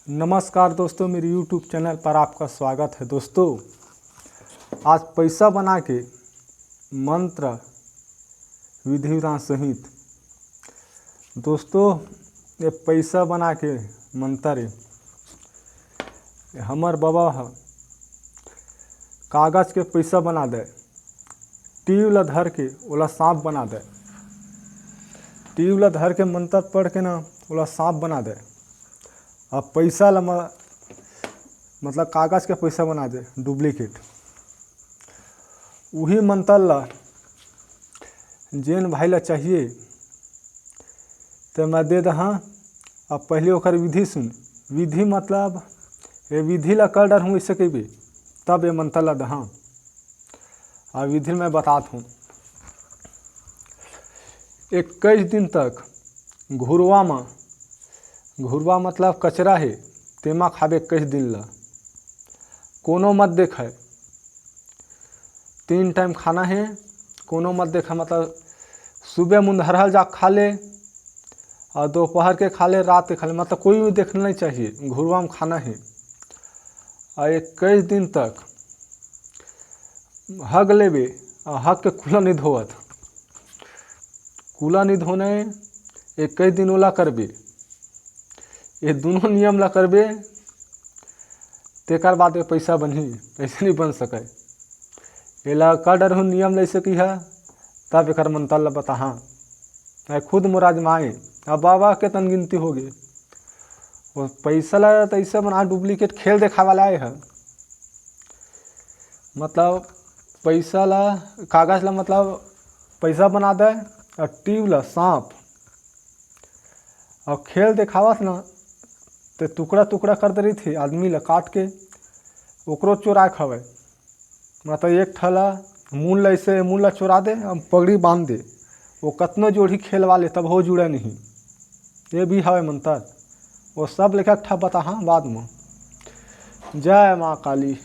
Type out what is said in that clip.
नमस्कार दोस्तों, मेरे YouTube चैनल पर आपका स्वागत है। दोस्तों, आज पैसा बना के मंत्र विधि विधान सहित दोस्तों ये पैसा बना के मंत्र हमार बाबा कागज के पैसा बना दे, ट्यूबला धर के ओला सांप बना दे। ट्यूबला धर के मंत्र पढ़ के ना ओला सांप बना दे। अब पैसा ला मतलब कागज के पैसा बना दे डुप्लीकेट। वही मंत्र ला जेन भाई ला चाहिए तो मैं दे दहा। अब पहले ओकर विधि सुन। विधि मतलब ये विधि ला कर डर हूँ इससे कही तब ये मंत्र ला दहा। और विधि मैं बताता हूँ। 21 दिन तक घुरवा मतलब कचरा है तेमा खाबे 21 दिन ला कोनो मत देखे। 3 टाइम खाना है, कोनो मत देखा। मतलब सुबह मुंधरहल जा खा ले और दोपहर के खा ले, रात के खा ले, मतलब कोई भी देखना नहीं चाहिए। घुरवा में खाना है और 21 दिन तक हग लेबे और हग के कूला नहीं धोवत। कूला नहीं धोने 21 दिन ओला करबे। ये दोनों नियम ला करबे तेकर बाद पैसा बनही, ऐसे नहीं बन सके। ये ला का डर हो नियम ले सकी है तब एक मंत्र ला बता। खुद मुराद माए अब बाबा के तन गिनती हो गई। वो पैसा ला तो ऐसे बना डुप्लीकेट खेल देखा वाला है। मतलब पैसा ला कागज ला मतलब पैसा बना दे और ट्यूब ला सांप और खेल दिखावत ना तो टुकड़ा टुकड़ा कर दे रही थी। आदमी ला काट के ओकरो चोरा खावे। मतलब एक ठला मूल ऐसे मूल ला चोरा दे, पगड़ी बांध दे, वो कतनो जोड़ी खेल वाले तब हो जुड़े नहीं। ये भी है मंत्र। वो सब लेखा ठा बता हाँ बाद में। जय माँ काली।